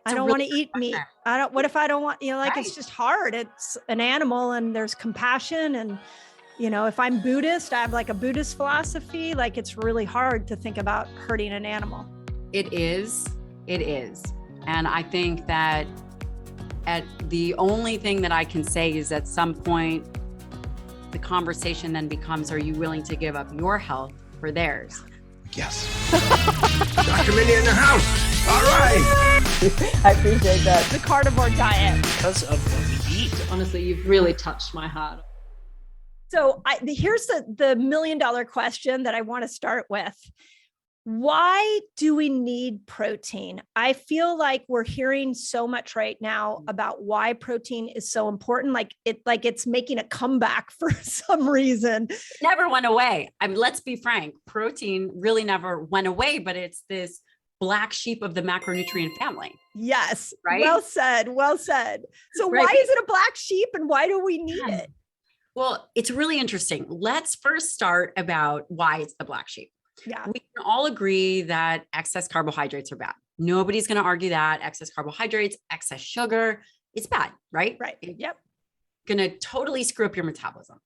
I don't want to eat meat. What if I don't want, it's just hard. It's an animal and there's compassion. And, if I'm Buddhist, I have like a Buddhist philosophy. Like it's really hard to think about hurting an animal. It is. And I think that the only thing that I can say is at some point, the conversation then becomes, are you willing to give up your health for theirs? Yes. Dr. Mindy in the house. All right. I appreciate that. The carnivore diet. Because of what we eat. Honestly, you've really touched my heart. So here's the $1 million question that I want to start with. Why do we need protein? I feel like we're hearing so much right now about why protein is so important. Like it's making a comeback for some reason. It never went away. I mean, let's be frank. Protein really never went away, but it's this black sheep of the macronutrient family. Yes. Right. Well said. So right. Why is it a black sheep and why do we need it? Well, it's really interesting. Let's first start about why it's the black sheep. Yeah. We can all agree that excess carbohydrates are bad. Nobody's going to argue that excess carbohydrates, excess sugar, it's bad, right? Right. Yep. Going to totally screw up your metabolism.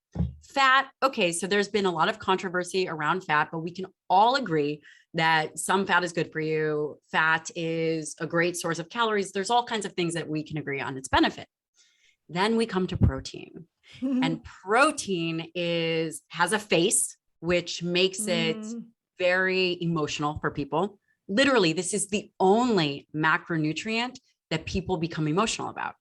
Fat. Okay. So there's been a lot of controversy around fat, but we can all agree that some fat is good for you. Fat is a great source of calories. There's all kinds of things that we can agree on its benefit. Then we come to protein. And protein has a face, which makes it very emotional for people. Literally, this is the only macronutrient that people become emotional about.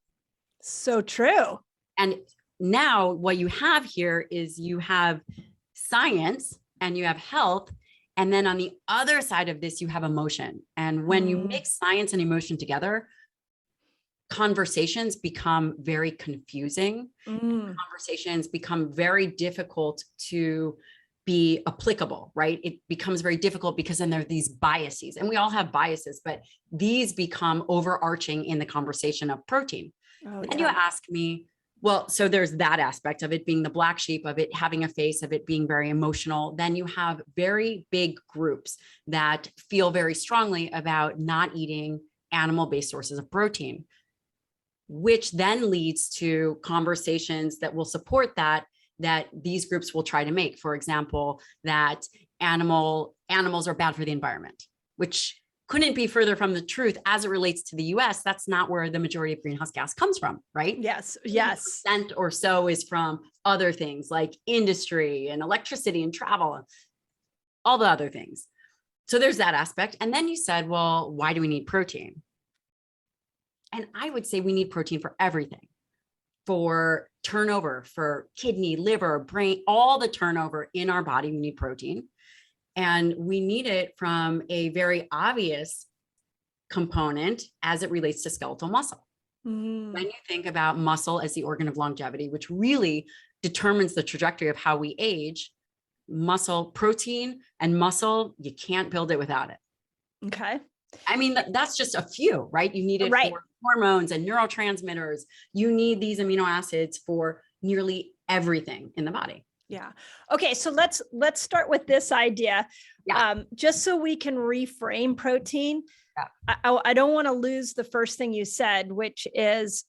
So true. And now what you have here is you have science and you have health. And then on the other side of this, you have emotion. And when you mix science and emotion together, conversations become very confusing. Conversations become very difficult to be applicable, right? It becomes very difficult because then there are these biases, and we all have biases, but these become overarching in the conversation of protein. And you ask me, well, so there's that aspect of it being the black sheep, of it having a face, of it being very emotional. Then you have very big groups that feel very strongly about not eating animal-based sources of protein, which then leads to conversations that will support that these groups will try to make. For example, that animals are bad for the environment, which couldn't be further from the truth as it relates to the US. That's not where the majority of greenhouse gas comes from, right? Yes. 10% or so is from other things like industry and electricity and travel, all the other things. So there's that aspect. And then you said, well, why do we need protein? And I would say we need protein for everything, for turnover, for kidney, liver, brain, all the turnover in our body, we need protein. And we need it from a very obvious component as it relates to skeletal muscle. When you think about muscle as the organ of longevity, which really determines the trajectory of how we age, protein and muscle, you can't build it without it. Okay. I mean, that's just a few, right? You need it for hormones and neurotransmitters. You need these amino acids for nearly everything in the body. Yeah. Okay. So let's start with this idea. Yeah. Just so we can reframe protein. Yeah. I don't want to lose the first thing you said, which is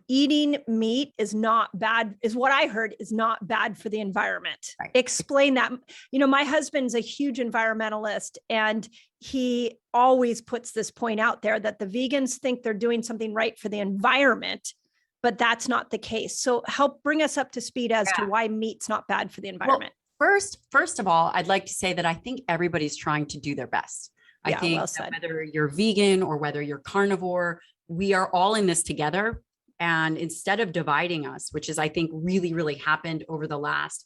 eating meat is not bad, is what I heard is not bad for the environment. Right. Explain that. My husband's a huge environmentalist, and he always puts this point out there that the vegans think they're doing something right for the environment, but that's not the case. So help bring us up to speed as to why meat's not bad for the environment. Well, first of all, I'd like to say that I think everybody's trying to do their best. I think that whether you're vegan or whether you're carnivore, we are all in this together. And instead of dividing us, which is, I think, really, really happened over the last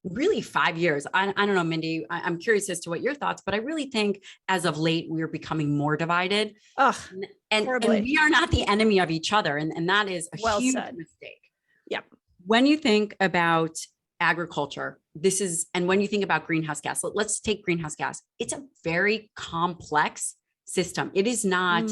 5 years. I don't know, Mindy, I'm curious as to what your thoughts, but I really think as of late, we're becoming more divided. And we are not the enemy of each other. And that is a huge mistake. Yep. When you think about agriculture, and when you think about greenhouse gas, let's take greenhouse gas. It's a very complex system. It is not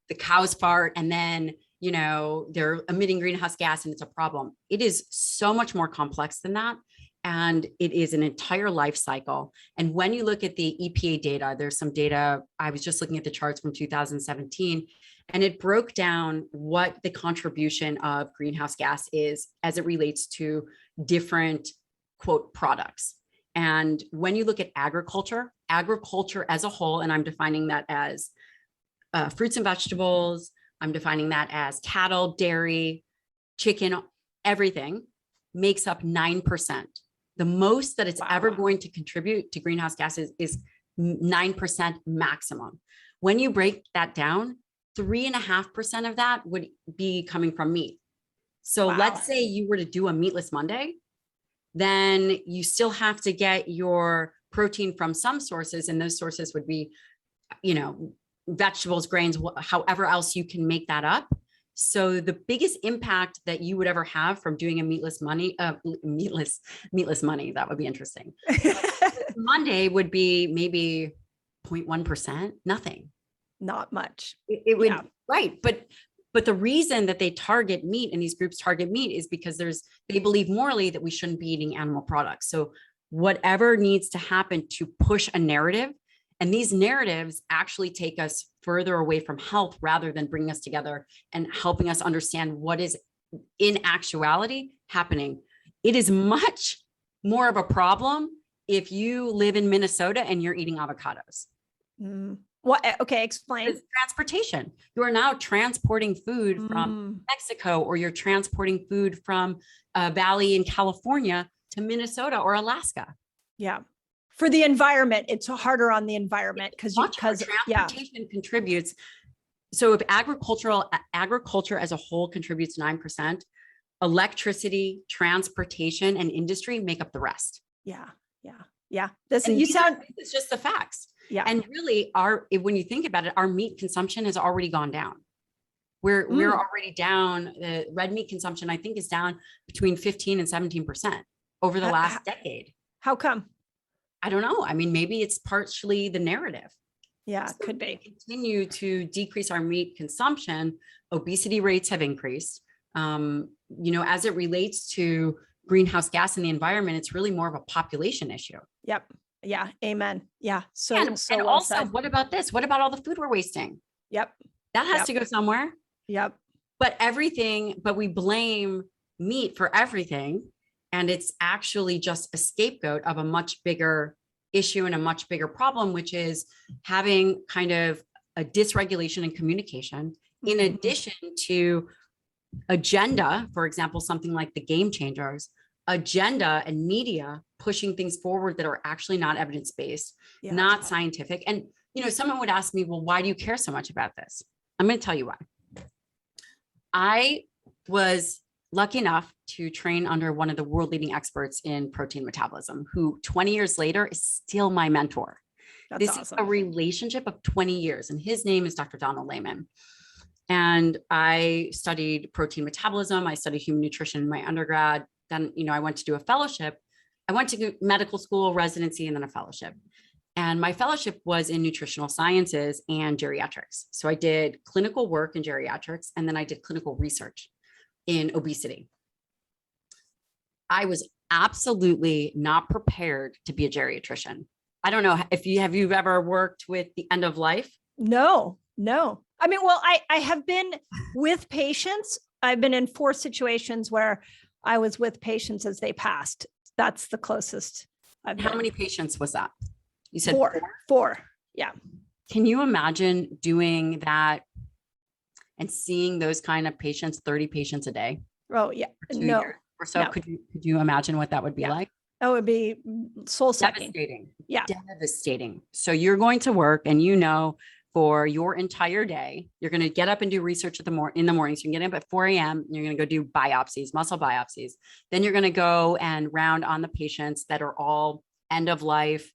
the cows fart and then they're emitting greenhouse gas and it's a problem. It is so much more complex than that. And it is an entire life cycle. And when you look at the EPA data, there's some data, I was just looking at the charts from 2017, And it broke down what the contribution of greenhouse gas is as it relates to different, quote, products. And when you look at agriculture as a whole, and I'm defining that as fruits and vegetables, I'm defining that as cattle, dairy, chicken, everything makes up 9%. The most that it's ever going to contribute to greenhouse gases is 9% maximum. When you break that down, 3.5% of that would be coming from meat. So let's say you were to do a meatless Monday, then you still have to get your protein from some sources, and those sources would be, vegetables, grains, however else you can make that up. So the biggest impact that you would ever have from doing a meatless Monday, that would be interesting. Monday would be maybe 0.1%, nothing. Not much. It would, right. But the reason that they target meat and these groups target meat is because they believe morally that we shouldn't be eating animal products. So whatever needs to happen to push a narrative, and these narratives actually take us further away from health rather than bringing us together and helping us understand what is in actuality happening. It is much more of a problem if you live in Minnesota and you're eating avocados. What? Okay, explain. It's transportation. You are now transporting food from Mexico, or you're transporting food from a valley in California to Minnesota or Alaska. Yeah. For the environment, it's harder on the environment because transportation contributes. So if agriculture as a whole contributes 9%, electricity, transportation, and industry make up the rest. Yeah. It's just the facts. Yeah. And really when you think about it, our meat consumption has already gone down. We're already down. The red meat consumption, I think, is down between 15 and 17% over the last decade. How come? I don't know. I mean, maybe it's partially the narrative. Yeah, so could be. Continue to decrease our meat consumption. Obesity rates have increased. As it relates to greenhouse gas in the environment, it's really more of a population issue. Yep. Yeah. Amen. Yeah. So and well also, said. What about this? What about all the food we're wasting? Yep. That has to go somewhere. Yep. But we blame meat for everything. And it's actually just a scapegoat of a much bigger issue and a much bigger problem, which is having kind of a dysregulation in communication, in addition to agenda, for example, something like the Game Changers, agenda and media pushing things forward that are actually not evidence-based, not scientific. And, someone would ask me, well, why do you care so much about this? I'm going to tell you why. I was lucky enough to train under one of the world leading experts in protein metabolism, who 20 years later is still my mentor. This is a relationship of 20 years, and his name is Dr. Donald Layman. And I studied protein metabolism. I studied human nutrition in my undergrad. Then, I went to do a fellowship. I went to medical school, residency, and then a fellowship. And my fellowship was in nutritional sciences and geriatrics. So I did clinical work in geriatrics, and then I did clinical research in obesity. I was absolutely not prepared to be a geriatrician. I don't know if you've ever worked with the end of life. No. I mean, well, I have been with patients. I've been in 4 situations where I was with patients as they passed. That's the closest I've been. How many patients was that? You said 4. Yeah. Can you imagine doing that and seeing those kind of patients, 30 patients a day? Oh, yeah. No. Or so. No. Could you imagine what that would be like? That would be soul-sucking. Devastating. Yeah. Devastating. So you're going to work, and for your entire day, you're going to get up and do research in the mornings. You can get up at 4 a.m. You're going to go do biopsies, muscle biopsies. Then you're going to go and round on the patients that are all end of life,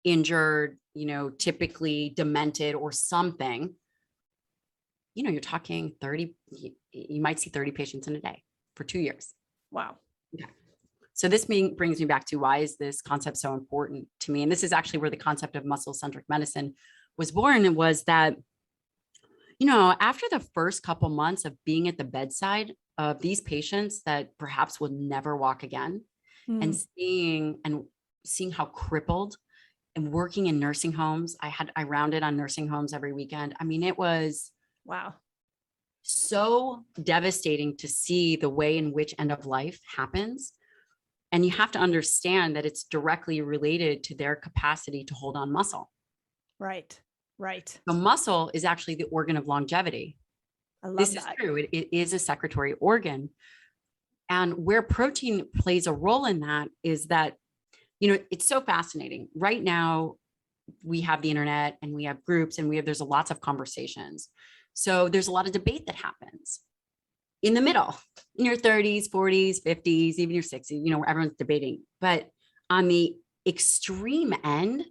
injured, typically demented or something. You're talking 30, you might see 30 patients in a day for 2 years. Wow. Okay. So this brings me back to, why is this concept so important to me? And this is actually where the concept of muscle centric medicine was born. It was that, after the first couple months of being at the bedside of these patients that perhaps will never walk again, and seeing how crippled, and working in nursing homes, I rounded on nursing homes every weekend. I mean, it was, wow. so devastating to see the way in which end of life happens. And you have to understand that it's directly related to their capacity to hold on muscle. Right. Right. So muscle is actually the organ of longevity. I love This that. is true. It is a secretory organ. And where protein plays a role in that is that, it's so fascinating. Right now, we have the internet and we have groups and there's lots of conversations. So there's a lot of debate that happens in the middle, in your 30s, 40s, 50s, even your 60s, where everyone's debating. But on the extreme end,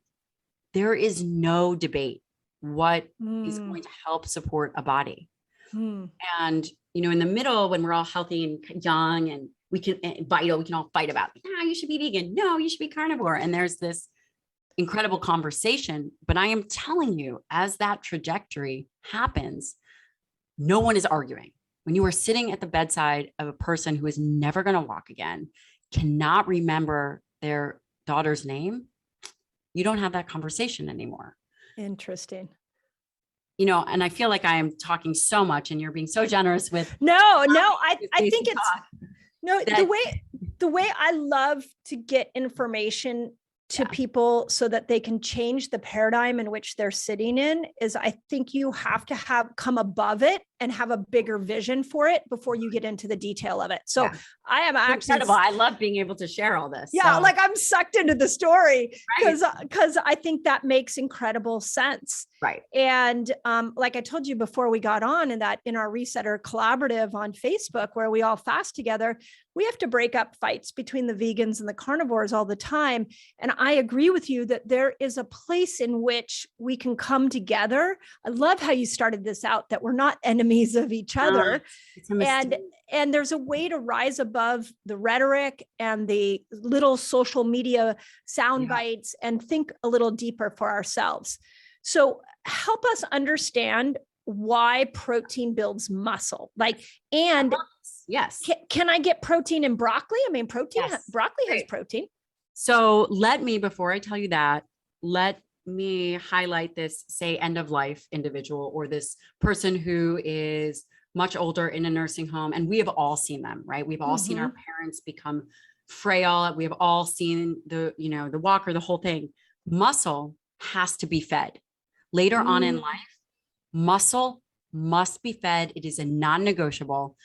there is no debate what is going to help support a body. And, in the middle, when we're all healthy and young and we can all fight about, you should be vegan. No, you should be carnivore. And there's this incredible conversation. But I am telling you, as that trajectory happens, no one is arguing. When you are sitting at the bedside of a person who is never going to walk again, cannot remember their daughter's name, you don't have that conversation anymore. Interesting. And I feel like I am talking so much and you're being so generous with. I think it's the way I love to get information to people so that they can change the paradigm in which they're sitting in is I think you have to come above it and have a bigger vision for it before you get into the detail of it. So I am actually incredible. I love being able to share all this. Yeah. So. Like I'm sucked into the story because I think that makes incredible sense. Right. And like I told you before we got on in our Resetter collaborative on Facebook, where we all fast together, we have to break up fights between the vegans and the carnivores all the time. And I agree with you that there is a place in which we can come together. I love how you started this out, that we're not enemies of each other. And there's a way to rise above the rhetoric and the little social media sound bites and think a little deeper for ourselves. So help us understand why protein builds muscle. Yes. Can I get protein in broccoli? I mean, broccoli has protein. So before I tell you that, let me highlight this, say, end of life individual or this person who is much older in a nursing home. And we have all seen them, right? We've all seen our parents become frail. We have all seen the walker, the whole thing. Muscle has to be fed. Later on in life, muscle must be fed. It is a non-negotiable.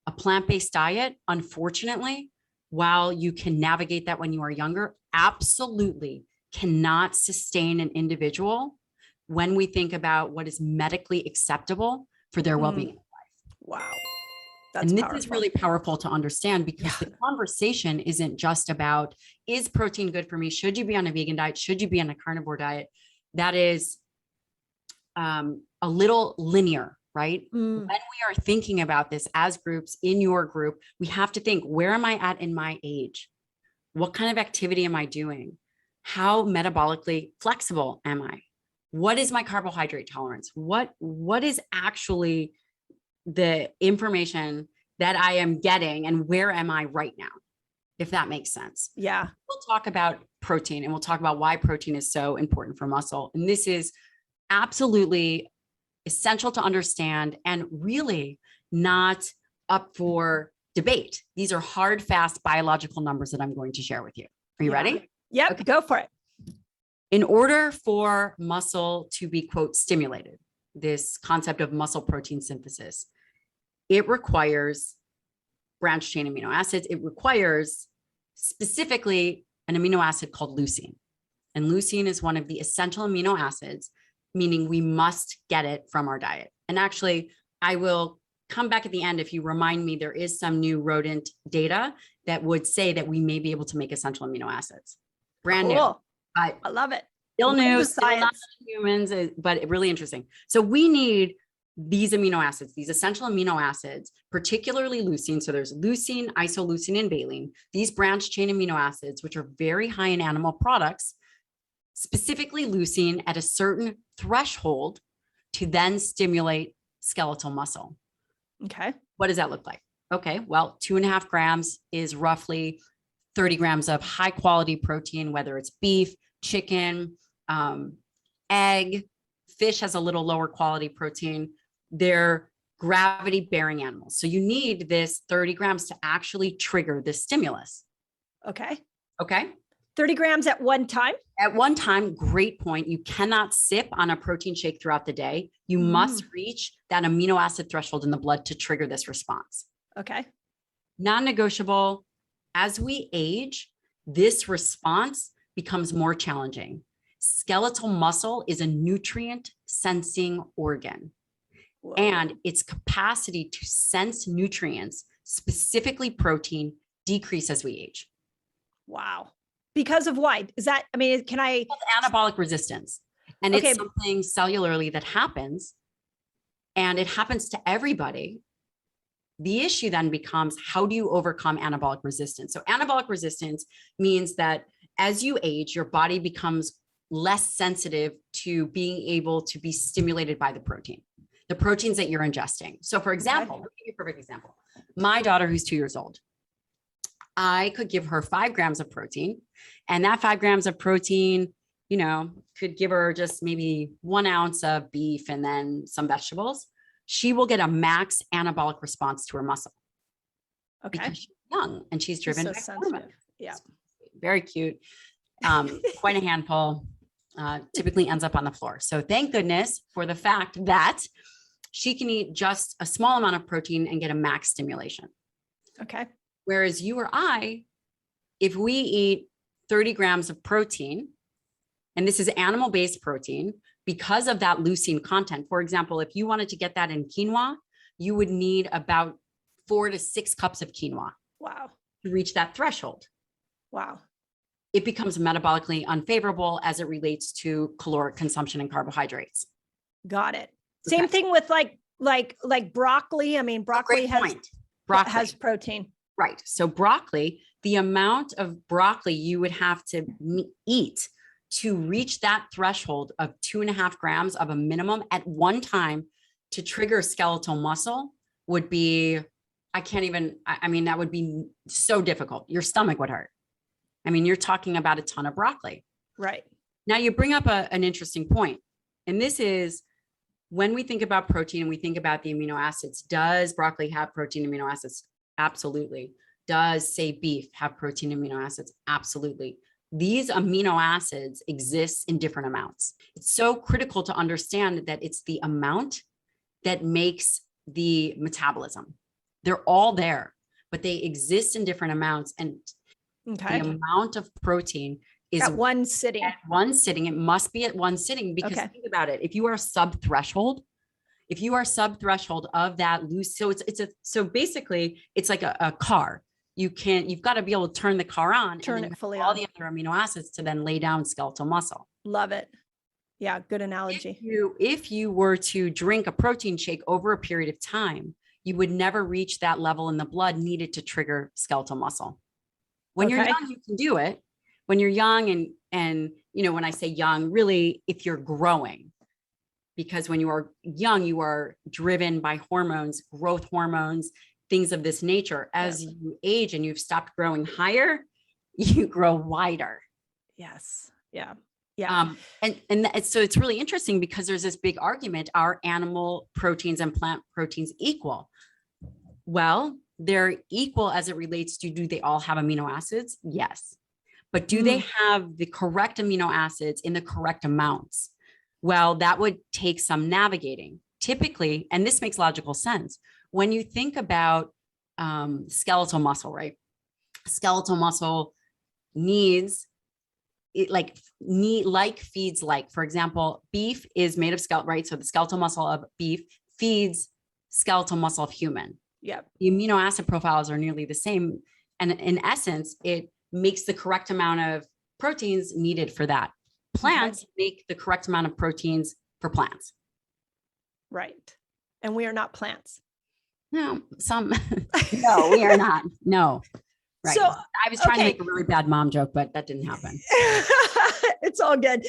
A plant-based diet, unfortunately, while you can navigate that when you are younger, absolutely cannot sustain an individual when we think about what is medically acceptable for their well-being in life. Wow. That's and this powerful. Is really powerful to understand because the conversation isn't just about, is protein good for me? Should you be on a vegan diet? Should you be on a carnivore diet? That is a little linear, right? When we are thinking about this as groups in your group, we have to think, where am I at in my age? What kind of activity am I doing? How metabolically flexible am I? What is my carbohydrate tolerance? What is actually the information that I am getting and where am I right now? If that makes sense. Yeah. We'll talk about protein and we'll talk about why protein is so important for muscle. And this is absolutely essential to understand and really not up for debate. These are hard, fast biological numbers that I'm going to share with you. Are you ready? Yep. Okay. Go for it. In order for muscle to be, quote, stimulated, this concept of muscle protein synthesis, it requires branched chain amino acids. It requires specifically an amino acid called leucine. And leucine is one of the essential amino acids, meaning we must get it from our diet. And actually, I will come back at the end if you remind me there is some new rodent data that would say that we may be able to make essential amino acids. Brand new. I love it. Still new, still not humans, but really interesting. So we need these amino acids, these essential amino acids, particularly leucine. So there's leucine, isoleucine, and valine, these branched chain amino acids, which are very high in animal products, specifically leucine at a certain threshold to then stimulate skeletal muscle. Okay. What does that look like? Okay. Well, 2.5 grams is roughly 30 grams of high quality protein, whether it's beef, chicken, egg. Fish has a little lower quality protein. They're gravity bearing animals. So you need this 30 grams to actually trigger this stimulus. Okay. Okay. 30 grams at one time? At one time, great point. You cannot sip on a protein shake throughout the day. You must reach that amino acid threshold in the blood to trigger this response. Okay. Non-negotiable. As we age, this response becomes more challenging. Skeletal muscle is a nutrient sensing organ. Whoa. And its capacity to sense nutrients, specifically protein, decrease as we age. Wow. Because of why? Is that, I mean, can I? It's anabolic resistance. And it's something cellularly that happens. And it happens to everybody. The issue then becomes, how do you overcome anabolic resistance? So anabolic resistance means that as you age, your body becomes less sensitive to being able to be stimulated by the proteins that you're ingesting. So for example, let me give you a perfect example. My daughter, who's 2 years old, I could give her 5 grams of protein, and that 5 grams of protein, you know, could give her just maybe 1 ounce of beef and then some vegetables. She will get a max anabolic response to her muscle. Okay. Because she's young and she's driven by hormones. Yeah. Very cute. Quite a handful. Typically ends up on the floor. So thank goodness for the fact that she can eat just a small amount of protein and get a max stimulation. Okay. Whereas you or I, if we eat 30 grams of protein, and this is animal-based protein, because of that leucine content, for example, if you wanted to get that in quinoa, you would need about 4 to 6 cups of quinoa. Wow. To reach that threshold. Wow. It becomes metabolically unfavorable as it relates to caloric consumption and carbohydrates. Got it. Okay. Same thing with like broccoli. I mean, broccoli has protein. Right. So broccoli, the amount of broccoli you would have to eat to reach that threshold of 2.5 grams of a minimum at one time to trigger skeletal muscle would be, I mean, that would be so difficult. Your stomach would hurt. I mean, you're talking about a ton of broccoli. Right. Now you bring up an interesting point. And this is when we think about protein and we think about the amino acids, does broccoli have protein amino acids? Absolutely. Does, say, beef have protein amino acids? Absolutely. These amino acids exist in different amounts. It's so critical to understand that it's the amount that makes the metabolism. They're all there, but they exist in different amounts. And the amount of protein is at one sitting. At one sitting. It must be at one sitting because think about it. If you are sub-threshold of that loose, so basically it's like a car. You've got to be able to turn the car on, turn it fully all on. the other amino acids to then lay down skeletal muscle. Love it. Yeah. Good analogy. If you were to drink a protein shake over a period of time, you would never reach that level in the blood needed to trigger skeletal muscle. When you're young, you can do it. When you're young and you know, when I say young, really, if you're growing, because when you are young, you are driven by hormones, growth hormones, things of this nature. As you age and you've stopped growing higher, you grow wider. Yes. Yeah. Yeah. So it's really interesting because there's this big argument, are animal proteins and plant proteins equal? Well, they're equal as it relates to, do they all have amino acids? Yes. But do they have the correct amino acids in the correct amounts? Well, that would take some navigating. Typically, and this makes logical sense, when you think about skeletal muscle, right? Skeletal muscle needs it like feeds like. For example, beef is made of skeletal, right? So the skeletal muscle of beef feeds skeletal muscle of human. Yeah. The amino acid profiles are nearly the same. And in essence, it makes the correct amount of proteins needed for that. Plants make the correct amount of proteins for plants. Right. And we are not plants. No, no, we are not. No. Right. So I was trying to make a really bad mom joke, but that didn't happen. It's all good.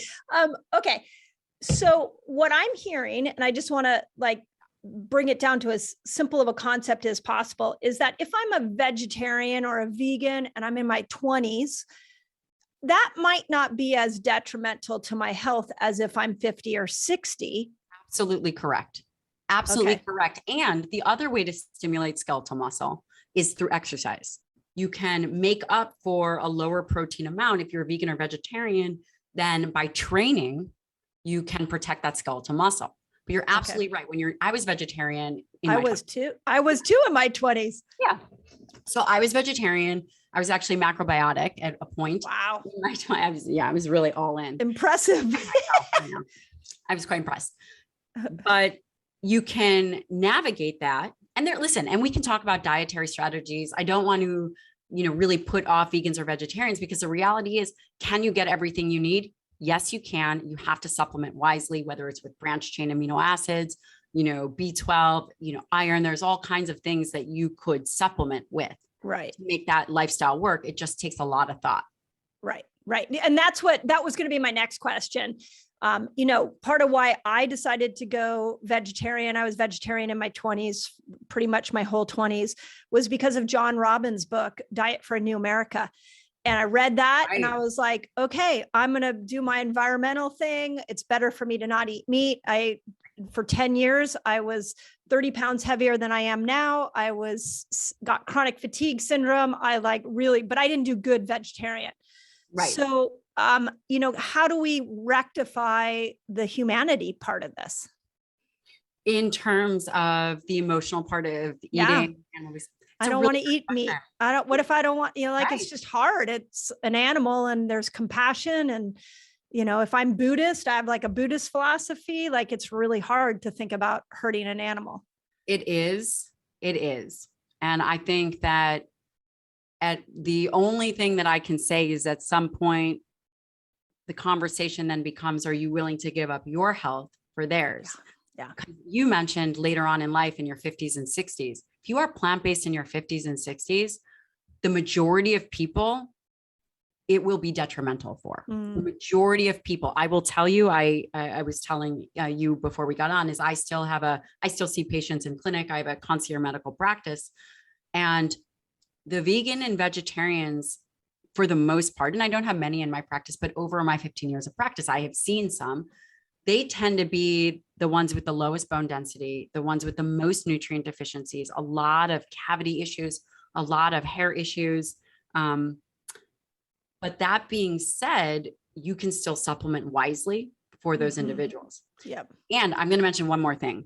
Okay. So what I'm hearing, and I just want to bring it down to as simple of a concept as possible, is that if I'm a vegetarian or a vegan and I'm in my 20s, that might not be as detrimental to my health as if I'm 50 or 60. Absolutely correct. Absolutely correct. And the other way to stimulate skeletal muscle is through exercise. You can make up for a lower protein amount if you're a vegan or vegetarian, then by training, you can protect that skeletal muscle. But you're absolutely right. I was vegetarian. I was too in my 20s. Yeah. So I was vegetarian. I was actually macrobiotic at a point. Wow. I was really all in. Impressive. I was quite impressed. But you can navigate that. And and we can talk about dietary strategies. I don't want to, really put off vegans or vegetarians, because the reality is, can you get everything you need? Yes, you can. You have to supplement wisely, whether it's with branched chain amino acids, B12, iron. There's all kinds of things that you could supplement with, right, to make that lifestyle work. It just takes a lot of thought. Right. And that was going to be my next question. Part of why I decided to go vegetarian, I was vegetarian in my 20s, pretty much my whole 20s, was because of John Robbins' book, Diet for a New America. And I read that and I was like, okay, I'm going to do my environmental thing. It's better for me to not eat meat. For 10 years, I was 30 pounds heavier than I am now. I got chronic fatigue syndrome. But I didn't do good vegetarian. Right. So, how do we rectify the humanity part of this? In terms of the emotional part of eating, I don't want to eat meat. What if I don't want, it's just hard. It's an animal and there's compassion. And, if I'm Buddhist, I have like a Buddhist philosophy, like it's really hard to think about hurting an animal. It is. And I think that the only thing that I can say is at some point, the conversation then becomes, are you willing to give up your health for theirs? Yeah. You mentioned later on in life, in your 50s and 60s, if you are plant-based in your 50s and 60s, the majority of people, it will be detrimental for. The majority of people. I will tell you, I was telling you before we got on, is I still see patients in clinic. I have a concierge medical practice, and the vegan and vegetarians, for the most part, and I don't have many in my practice, but over my 15 years of practice, I have seen some. They tend to be the ones with the lowest bone density, the ones with the most nutrient deficiencies, a lot of cavity issues, a lot of hair issues. But that being said, you can still supplement wisely for those individuals. Yep. And I'm going to mention one more thing.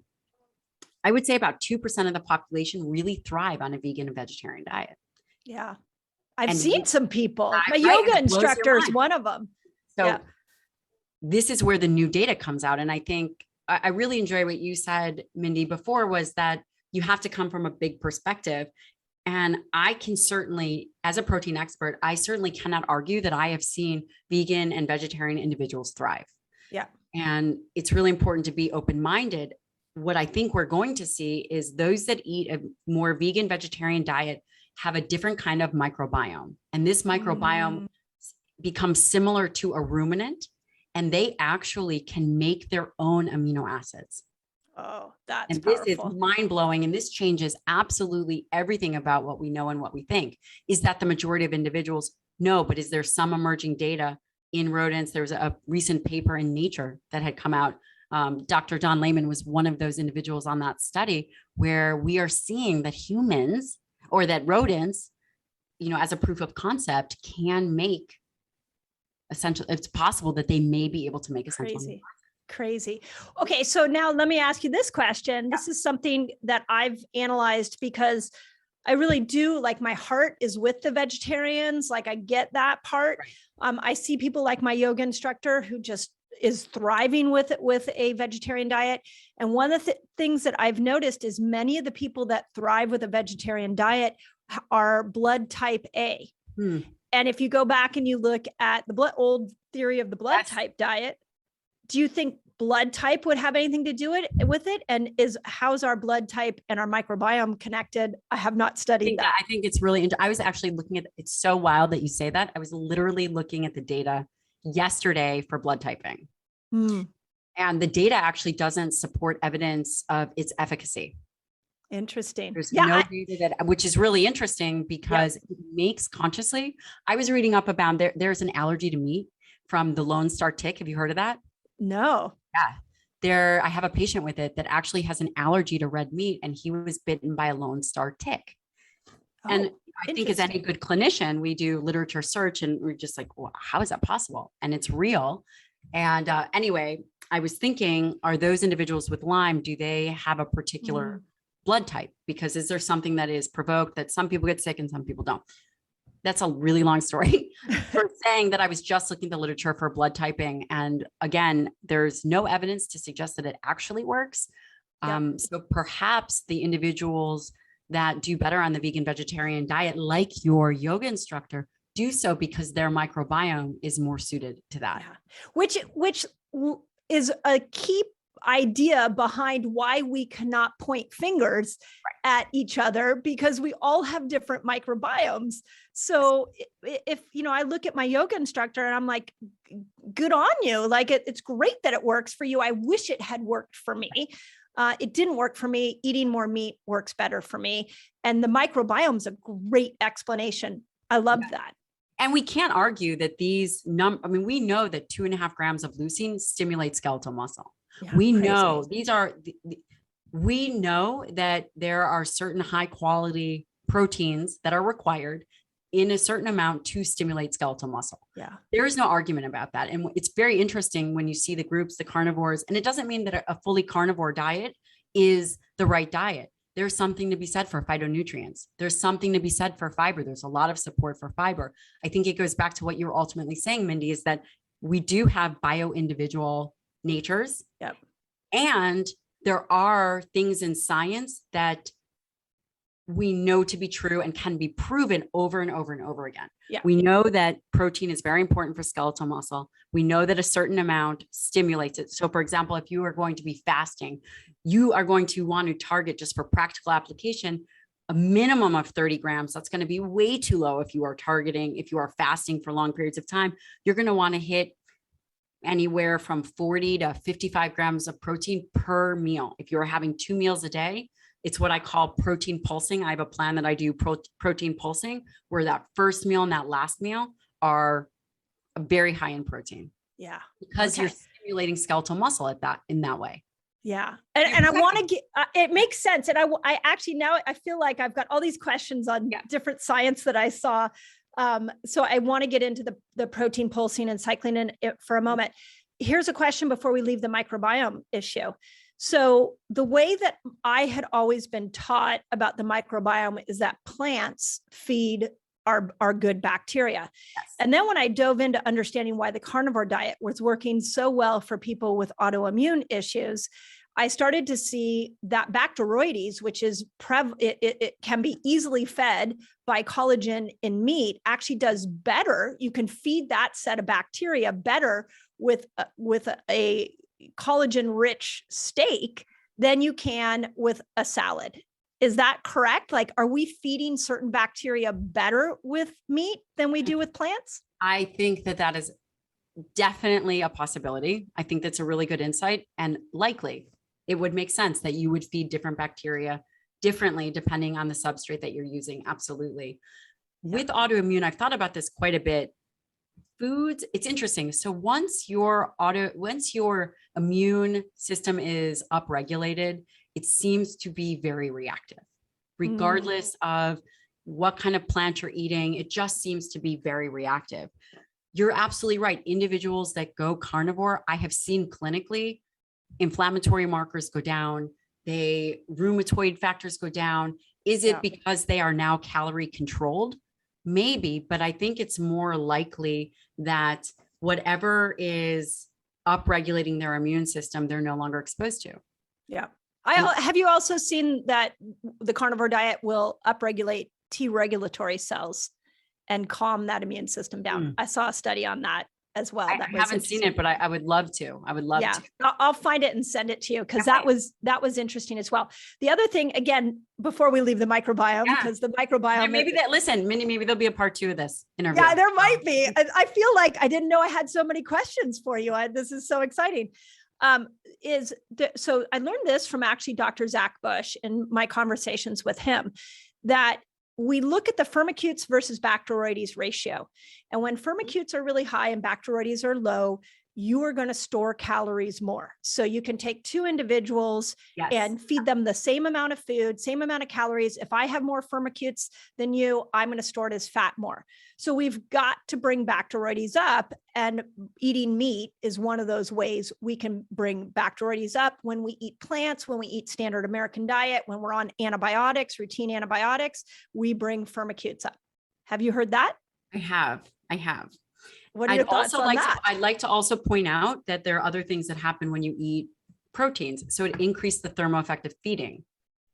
I would say about 2% of the population really thrive on a vegan and vegetarian diet. Yeah. I've seen some people. My right, yoga instructor is one of them. So this is where the new data comes out. And I think I really enjoy what you said, Mindy, before, was that you have to come from a big perspective. And I can certainly, as a protein expert, I certainly cannot argue that I have seen vegan and vegetarian individuals thrive. Yeah. And it's really important to be open-minded. What I think we're going to see is those that eat a more vegan vegetarian diet have a different kind of microbiome. And this microbiome becomes similar to a ruminant, and they actually can make their own amino acids. Oh, that's and powerful. This is mind-blowing. And this changes absolutely everything about what we know and what we think. Is that the majority of individuals? No, but is there some emerging data in rodents? There was a recent paper in Nature that had come out. Dr. Don Layman was one of those individuals on that study, where we are seeing that humans, or that rodents, as a proof of concept, can make essential. It's possible that they may be able to make essential. Crazy. Okay. So now let me ask you this question. This is something that I've analyzed, because I really do, like, my heart is with the vegetarians. Like, I get that part. Right. I see people like my yoga instructor who just is thriving with a vegetarian diet. And one of the things that I've noticed is many of the people that thrive with a vegetarian diet are blood type A. And if you go back and you look at the old theory of the blood type diet, do you think blood type would have anything to do with it? And how's our blood type and our microbiome connected? I have not studied that. I think it's really, I was actually looking at, it's so wild that you say that. I was literally looking at the data yesterday for blood typing. And the data actually doesn't support evidence of its efficacy. Interesting. There's no data that, which is really interesting, because it makes consciously. I was reading up about there's an allergy to meat from the Lone Star tick. Have you heard of that? No. Yeah. I have a patient with it that actually has an allergy to red meat, and he was bitten by a Lone Star tick. And I think as any good clinician, we do literature search and we're just like, well, how is that possible? And it's real. And anyway, I was thinking, are those individuals with Lyme, do they have a particular blood type? Because is there something that is provoked that some people get sick and some people don't? That's a really long story for saying that I was just looking at the literature for blood typing. And again, there's no evidence to suggest that it actually works. So perhaps the individuals that do better on the vegan vegetarian diet, like your yoga instructor, do so because their microbiome is more suited to that. Which is a key idea behind why we cannot point fingers at each other, because we all have different microbiomes. So if, I look at my yoga instructor and I'm like, good on you. Like it's great that it works for you. I wish it had worked for me. It didn't work for me. Eating more meat works better for me. And the microbiome is a great explanation. I love that. And we can't argue that we know that 2.5 grams of leucine stimulates skeletal muscle. Yeah, we know we know that there are certain high quality proteins that are required in a certain amount to stimulate skeletal muscle. Yeah. There is no argument about that. And it's very interesting when you see the groups, the carnivores, and it doesn't mean that a fully carnivore diet is the right diet. There's something to be said for phytonutrients. There's something to be said for fiber. There's a lot of support for fiber. I think it goes back to what you're ultimately saying, Mindy, is that we do have bio-individual natures. Yep. And there are things in science that we know to be true and can be proven over and over and over again. Yeah. We know that protein is very important for skeletal muscle. We know that a certain amount stimulates it. So for example, if you are going to be fasting, you are going to want to target, just for practical application, a minimum of 30 grams. That's going to be way too low if you are fasting for long periods of time. You're going to want to hit anywhere from 40 to 55 grams of protein per meal. If you're having 2 meals a day, it's what I call protein pulsing. I have a plan that I do protein pulsing, where that first meal and that last meal are very high in protein. Yeah. Because you're stimulating skeletal muscle in that way. Yeah. And I want to get, it makes sense. And I actually, now I feel like I've got all these questions on different science that I saw. So I want to get into the protein pulsing and cycling in it for a moment. Here's a question before we leave the microbiome issue. So the way that I had always been taught about the microbiome is that plants feed our good bacteria. Yes. And then when I dove into understanding why the carnivore diet was working so well for people with autoimmune issues, I started to see that Bacteroides, which is it can be easily fed by collagen in meat, actually does better. You can feed that set of bacteria better with a collagen-rich steak than you can with a salad. Is that correct? Like, are we feeding certain bacteria better with meat than we do with plants? I think that is definitely a possibility. I think that's a really good insight, and likely it would make sense that you would feed different bacteria differently depending on the substrate that you're using. Absolutely. With autoimmune, I've thought about this quite a bit. Foods, it's interesting. So once your immune system is upregulated, it seems to be very reactive, regardless of what kind of plant you're eating. It just seems to be very reactive. You're absolutely right. Individuals that go carnivore, I have seen clinically, inflammatory markers go down, rheumatoid factors go down. Is it because they are now calorie controlled? Maybe, but I think it's more likely that whatever is upregulating their immune system, they're no longer exposed to. Yeah. Have you also seen that the carnivore diet will upregulate T regulatory cells and calm that immune system down? I saw a study on that as well. I haven't seen it, but I would love to. I would love to. I'll find it and send it to you, because that was interesting as well. The other thing, again, before we leave the microbiome, because the microbiome, maybe there'll be a part 2 of this interview. Yeah, there might be. I feel like I didn't know I had so many questions for you. This is so exciting. So I learned this from actually Dr. Zach Bush in my conversations with him, that we look at the firmicutes versus Bacteroides ratio. And when firmicutes are really high and Bacteroides are low, you are going to store calories more. So you can take two individuals Yes. and feed them the same amount of food, same amount of calories. If I have more firmicutes than you, I'm going to store it as fat more. So we've got to bring Bacteroides up, and eating meat is one of those ways we can bring Bacteroides up. When we eat plants, when we eat standard American diet, when we're on antibiotics, routine antibiotics, we bring firmicutes up. Have you heard that? I have. What are your thoughts on that? I'd like to also point out that there are other things that happen when you eat proteins. So it increases the thermoeffective feeding.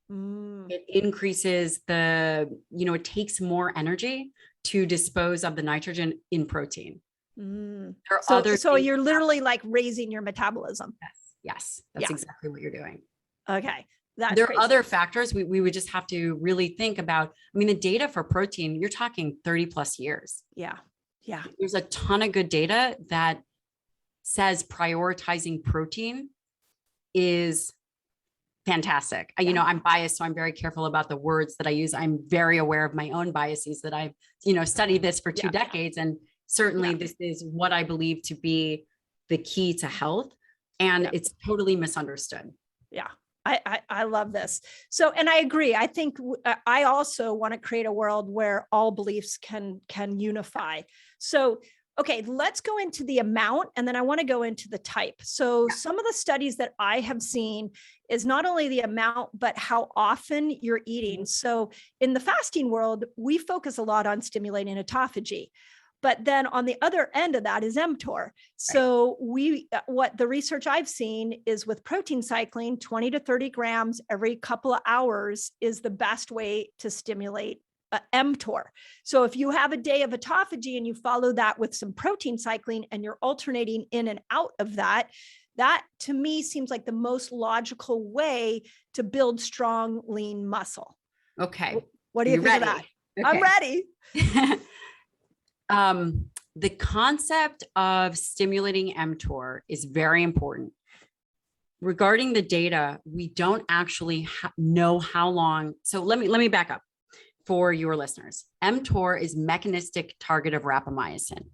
It increases it takes more energy to dispose of the nitrogen in protein. So you're literally like raising your metabolism. Yes. That's exactly what you're doing. Okay. There are other factors we would just have to really think about. I mean, the data for protein, you're talking 30 plus years. Yeah. There's a ton of good data that says prioritizing protein is fantastic. Yeah. I'm biased, so I'm very careful about the words that I use. I'm very aware of my own biases that I've, studied this for 2 decades. And certainly this is what I believe to be the key to health. And it's totally misunderstood. Yeah. I love this. So, and I agree. I think I also want to create a world where all beliefs can unify. So, okay, let's go into the amount, and then I want to go into the type. So some of the studies that I have seen is not only the amount, but how often you're eating. So in the fasting world, we focus a lot on stimulating autophagy. But then on the other end of that is mTOR. So what the research I've seen is with protein cycling, 20 to 30 grams every couple of hours is the best way to stimulate mTOR. So if you have a day of autophagy and you follow that with some protein cycling and you're alternating in and out of that to me seems like the most logical way to build strong, lean muscle. Okay. What do you think of that? Okay. I'm ready. The concept of stimulating mTOR is very important. Regarding the data, we don't actually know how long. So let me back up for your listeners. mTOR is mechanistic target of rapamycin.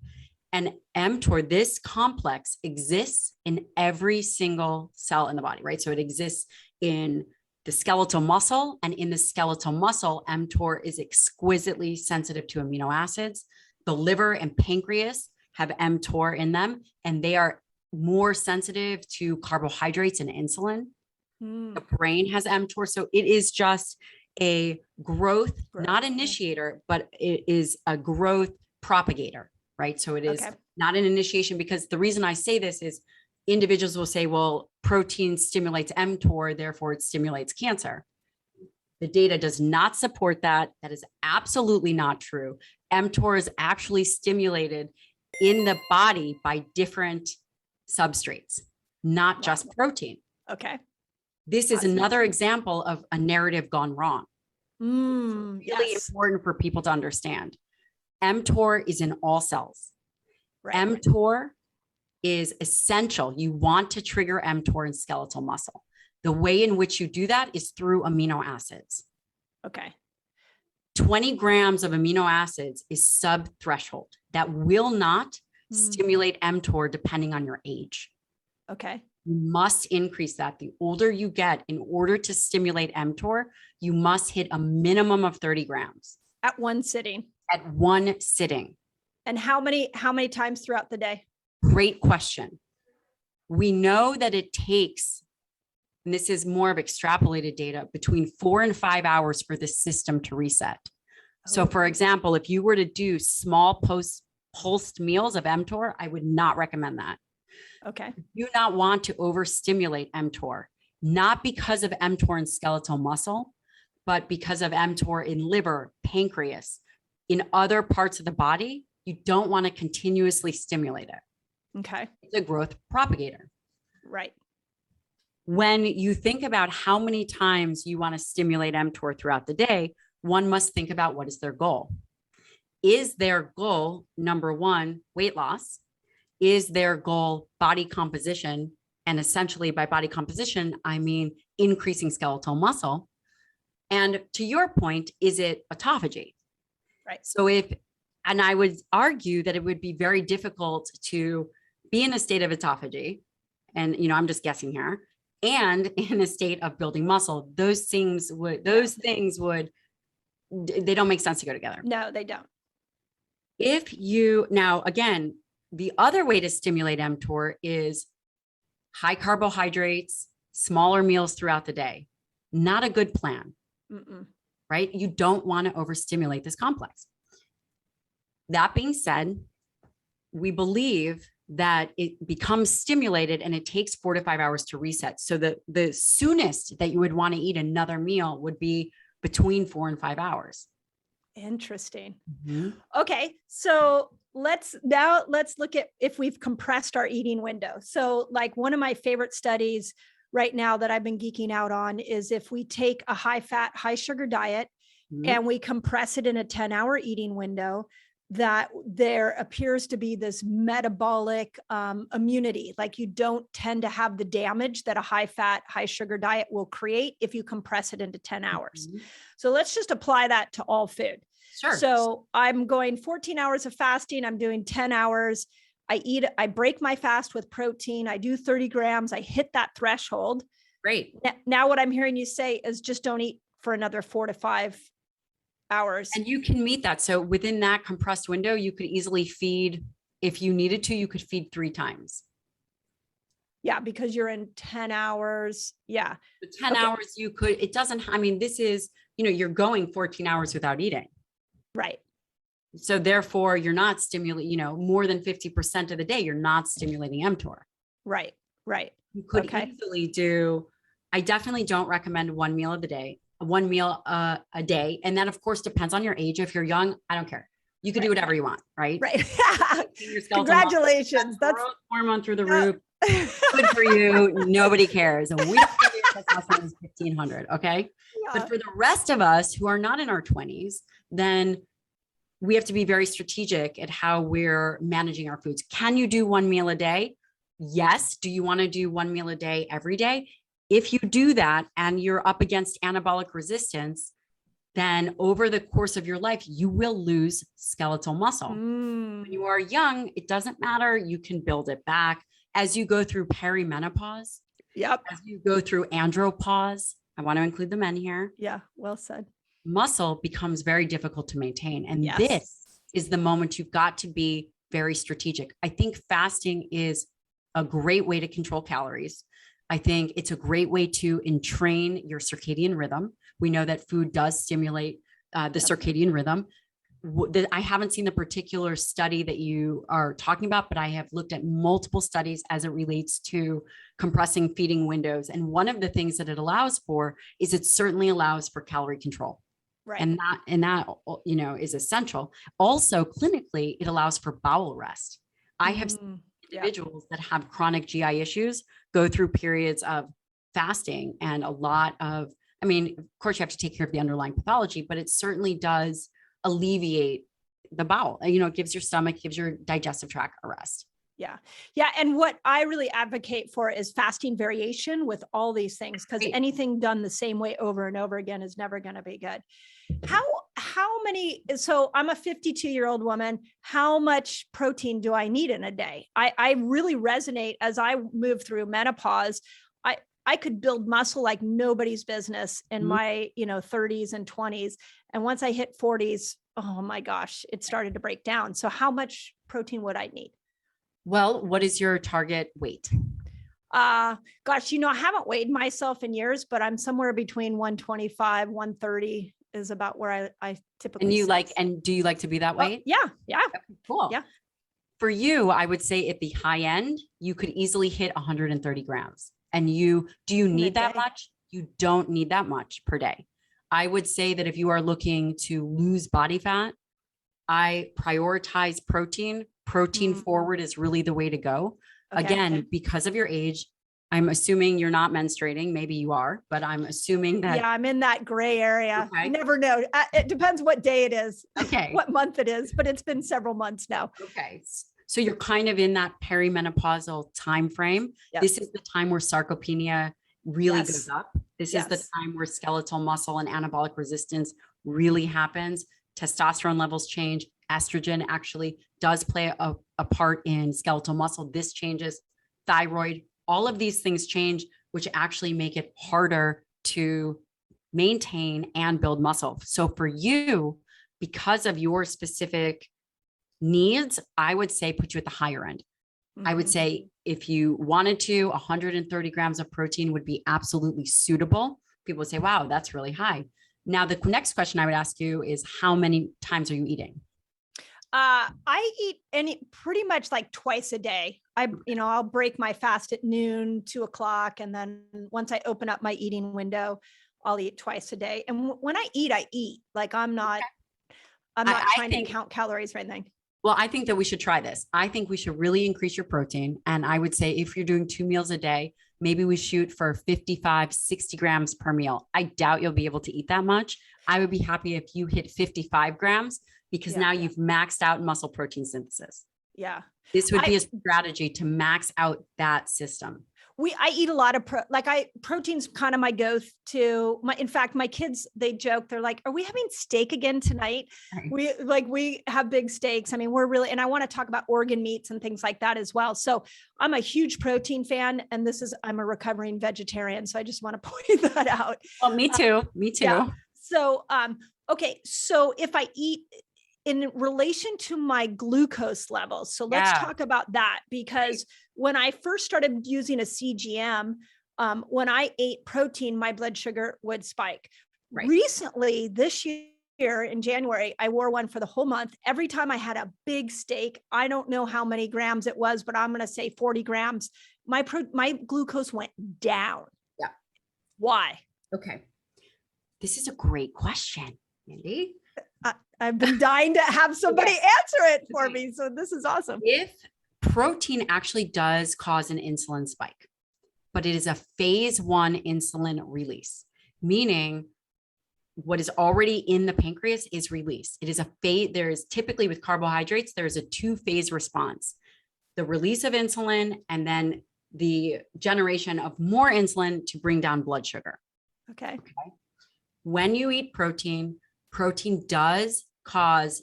And mTOR, this complex exists in every single cell in the body, right? So it exists in the skeletal muscle, and in the skeletal muscle, mTOR is exquisitely sensitive to amino acids. The liver and pancreas have mTOR in them, and they are more sensitive to carbohydrates and insulin. The brain has mTOR. So it is just a growth, not initiator, but it is a growth propagator, right? So it is not an initiation, because the reason I say this is individuals will say, well, protein stimulates mTOR, therefore it stimulates cancer. The data does not support that. That is absolutely not true. mTOR is actually stimulated in the body by different substrates, not just protein. Okay. This is another example of a narrative gone wrong. Really important for people to understand. mTOR is in all cells. mTOR is essential. You want to trigger mTOR in skeletal muscle. The way in which you do that is through amino acids. Okay. 20 grams of amino acids is sub-threshold. That will not stimulate mTOR depending on your age. Okay. You must increase that. The older you get, in order to stimulate mTOR, you must hit a minimum of 30 grams. At one sitting. At one sitting. And how many times throughout the day? Great question. We know that it takes, and this is more of extrapolated data, between 4 and 5 hours for the system to reset. So for example, if you were to do small pulsed meals of mTOR, I would not recommend that. Okay. You do not want to overstimulate mTOR, not because of mTOR in skeletal muscle, but because of mTOR in liver, pancreas, in other parts of the body. You don't want to continuously stimulate it. Okay. It's a growth propagator. Right. When you think about how many times you want to stimulate mTOR throughout the day, one must think about what is their goal. Is their goal, number one, weight loss? Is their goal body composition? And essentially by body composition, I mean increasing skeletal muscle. And to your point, is it autophagy? Right. So and I would argue that it would be very difficult to be in a state of autophagy, and, I'm just guessing here, and in a state of building muscle, those things would, they don't make sense to go together. No, they don't. Now, again, the other way to stimulate mTOR is high carbohydrates, smaller meals throughout the day. Not a good plan, right? You don't want to overstimulate this complex. That being said, we believe that it becomes stimulated and it takes 4 to 5 hours to reset. So the soonest that you would want to eat another meal would be between 4 and 5 hours. Interesting. Mm-hmm. Okay. So let's look at if we've compressed our eating window. So like one of my favorite studies right now that I've been geeking out on is if we take a high fat, high sugar diet and we compress it in a 10-hour eating window, that there appears to be this metabolic immunity. Like you don't tend to have the damage that a high fat, high sugar diet will create if you compress it into 10 hours. So let's just apply that to all food. Sure. So I'm going 14 hours of fasting. I'm doing 10 hours. I break my fast with protein. I do 30 grams. I hit that threshold. Great. Now what I'm hearing you say is just don't eat for another 4 to 5 hours. And you can meet that. So within that compressed window, you could easily feed, if you needed to, you could feed 3 times. Yeah, because you're in 10 hours. Yeah. The 10 hours you could, it doesn't, this is, you're going 14 hours without eating. Right. So therefore you're not stimulating, more than 50% of the day, you're not stimulating mTOR. Right. Right. You could easily do, I definitely don't recommend one meal a day. And that of course depends on your age. If you're young, I don't care. You can do whatever you want, right? Right. Congratulations. That's growth hormone through the roof. Good for you. Nobody cares. And we don't care if your testosterone is 1500. Okay. Yeah. But for the rest of us who are not in our 20s, then we have to be very strategic at how we're managing our foods. Can you do one meal a day? Yes. Do you want to do one meal a day every day? If you do that and you're up against anabolic resistance, then over the course of your life, you will lose skeletal muscle. When you are young, it doesn't matter. You can build it back. As you go through perimenopause, as you go through andropause, I want to include the men here. Yeah, well said. Muscle becomes very difficult to maintain. And this is the moment you've got to be very strategic. I think fasting is a great way to control calories. I think it's a great way to entrain your circadian rhythm. We know that food does stimulate the circadian rhythm. I haven't seen the particular study that you are talking about, but I have looked at multiple studies as it relates to compressing feeding windows. And one of the things that it allows for is it certainly allows for calorie control. Right. And that is essential. Also, clinically, it allows for bowel rest. I have seen individuals that have chronic GI issues go through periods of fasting and a lot of, of course you have to take care of the underlying pathology, but it certainly does alleviate the bowel. It gives your stomach, gives your digestive tract a rest. Yeah. Yeah. And what I really advocate for is fasting variation with all these things, because anything done the same way over and over again is never going to be good. So I'm a 52-year-old woman. How much protein do I need in a day? I really resonate as I move through menopause. I could build muscle like nobody's business in my, 30s and 20s. And once I hit 40s, oh my gosh, it started to break down. So how much protein would I need? Well, what is your target weight? I haven't weighed myself in years, but I'm somewhere between 125, 130 is about where I typically. And do you like to be that weight? Yeah. Yeah. Okay, cool. Yeah. For you, I would say at the high end, you could easily hit 130 grams. And do you need that much? You don't need that much per day. I would say that if you are looking to lose body fat, I prioritize protein. Protein forward is really the way to go. Okay. Again, because of your age, I'm assuming you're not menstruating. Maybe you are, but I'm assuming that. Yeah, I'm in that gray area. Okay. You never know. It depends what day it is. Okay. What month it is, but it's been several months now. Okay. So you're kind of in that perimenopausal time frame. Yes. This is the time where sarcopenia really goes up. This is the time where skeletal muscle and anabolic resistance really happens. Testosterone levels change, Estrogen actually does play a part in skeletal muscle. This changes thyroid. All of these things change, which actually make it harder to maintain and build muscle. So for you, because of your specific needs, I would say put you at the higher end. I would say if you wanted to, 130 grams of protein would be absolutely suitable. People would say, wow, that's really high. Now, the next question I would ask you is, how many times are you eating? I eat pretty much like twice a day. I'll break my fast at noon, 2:00. And then once I open up my eating window, I'll eat twice a day. And when I eat, like, I'm not trying to count calories or anything. Well, I think that we should try this. I think we should really increase your protein. And I would say if you're doing 2 meals a day, maybe we shoot for 55, 60 grams per meal. I doubt you'll be able to eat that much. I would be happy if you hit 55 grams because now you've maxed out muscle protein synthesis. Yeah. This would be a strategy to max out that system. I eat a lot of protein's kind of my go-to. In fact, my kids, they joke, they're like, are we having steak again tonight? Right. We have big steaks. I mean, and I want to talk about organ meats and things like that as well. So I'm a huge protein fan, and I'm a recovering vegetarian. So I just want to point that out. Well, me too. Me too. Yeah. So, okay. So if I eat in relation to my glucose levels. So let's talk about that, because when I first started using a CGM, when I ate protein, my blood sugar would spike. Right. Recently, this year in January, I wore one for the whole month. Every time I had a big steak, I don't know how many grams it was, but I'm going to say 40 grams. My glucose went down. Yeah. Why? Okay. This is a great question, Mindy. I've been dying to have somebody answer it for me. So this is awesome. If protein actually does cause an insulin spike, but it is a phase 1 insulin release, meaning what is already in the pancreas is released. It is a phase. There is typically with carbohydrates, there's a 2-phase response, the release of insulin and then the generation of more insulin to bring down blood sugar. Okay. When you eat protein does cause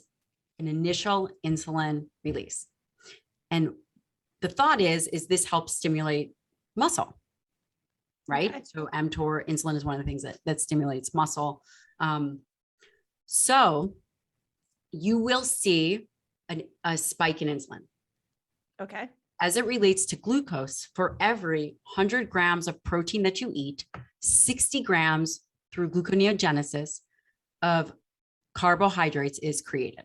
an initial insulin release. And the thought is this helps stimulate muscle, right? Okay. So mTOR, insulin is one of the things that stimulates muscle. So you will see a spike in insulin. Okay. As it relates to glucose, for every 100 grams of protein that you eat, 60 grams through gluconeogenesis of carbohydrates is created.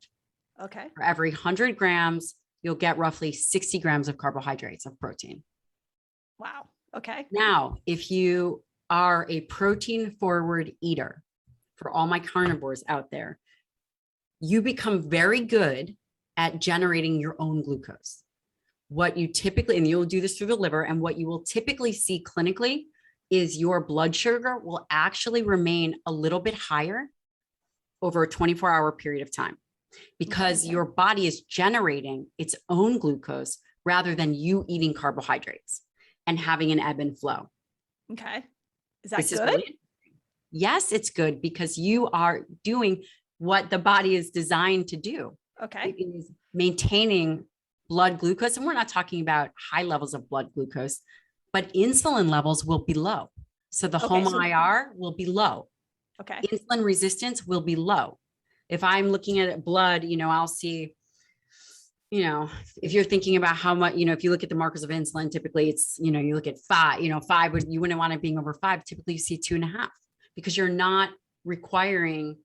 Okay. For every 100 grams, you'll get roughly 60 grams of carbohydrates of protein. Wow. Okay. Now, if you are a protein forward eater, for all my carnivores out there, you become very good at generating your own glucose. What you typically, and you'll do this through the liver, and what you will typically see clinically is your blood sugar will actually remain a little bit higher over a 24-hour period of time because your body is generating its own glucose rather than you eating carbohydrates and having an ebb and flow. Okay. Is that good? Yes, it's good because you are doing what the body is designed to do. Okay. It is maintaining blood glucose. And we're not talking about high levels of blood glucose, but insulin levels will be low. So the HOMA-IR will be low. Okay. Insulin resistance will be low. If I'm looking at blood, I'll see, if you're thinking about how much, if you look at the markers of insulin, typically it's, you look at 5, 5, you wouldn't want it being over 5. Typically you see 2.5 because you're not requiring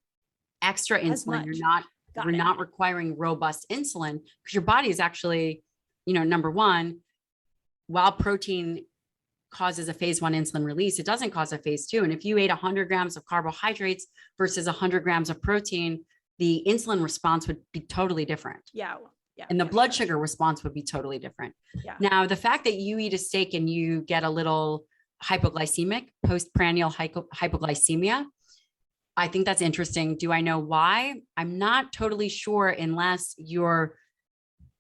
extra insulin. You're not requiring robust insulin because your body is actually, number one, while protein causes a phase 1 insulin release, it doesn't cause a phase 2. And if you ate 100 grams of carbohydrates versus 100 grams of protein, the insulin response would be totally different. Yeah. And the blood sugar response would be totally different. Yeah. Now, the fact that you eat a steak and you get a little hypoglycemic, postprandial hypoglycemia, I think that's interesting. Do I know why? I'm not totally sure unless your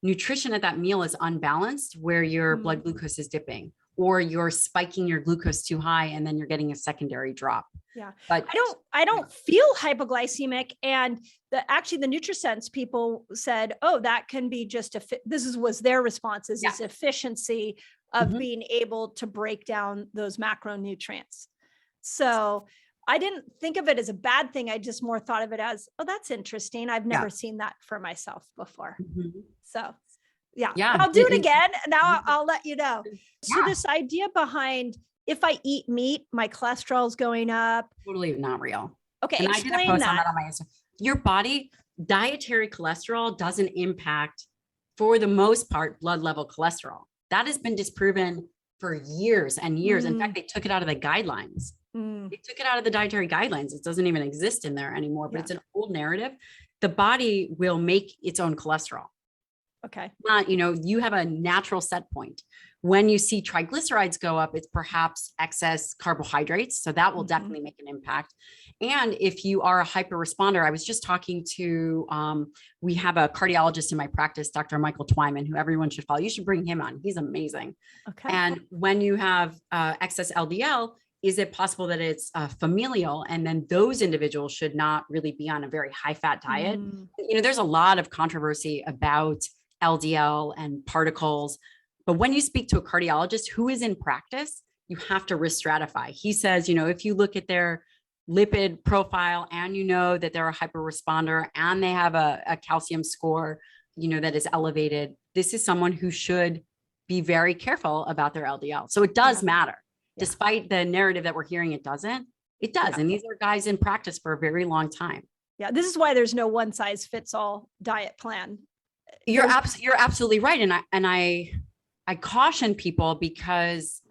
nutrition at that meal is unbalanced where your blood glucose is dipping, or you're spiking your glucose too high and then you're getting a secondary drop. Yeah. But I don't feel hypoglycemic. And the NutriSense people said, oh, that can be just was their responses, is efficiency of being able to break down those macronutrients. So I didn't think of it as a bad thing. I just more thought of it as, oh, that's interesting. I've never seen that for myself before. So yeah, I'll do it again. Now I'll let you know. So this idea behind, if I eat meat, my cholesterol's going up. Totally not real. Okay. And I did a post on that on my Instagram. Your body, dietary cholesterol doesn't impact, for the most part, blood level cholesterol. That has been disproven for years and years. In fact, they took it out of the guidelines. They took it out of the dietary guidelines. It doesn't even exist in there anymore, but it's an old narrative. The body will make its own cholesterol. Okay. You have a natural set point. When you see triglycerides go up, it's perhaps excess carbohydrates. So that will definitely make an impact. And if you are a hyper responder, I was just talking to, we have a cardiologist in my practice, Dr. Michael Twyman, who everyone should follow. You should bring him on. He's amazing. Okay. And when you have excess LDL, is it possible that it's familial? And then those individuals should not really be on a very high fat diet. There's a lot of controversy about LDL and particles. But when you speak to a cardiologist who is in practice, you have to risk stratify. He says, if you look at their lipid profile and that they're a hyper responder and they have a calcium score, that is elevated, this is someone who should be very careful about their LDL. So it does matter. Despite the narrative that we're hearing, it doesn't. It does. And these are guys in practice for a very long time. Yeah. This is why there's no one size fits all diet plan. You're absolutely right. And I caution people, because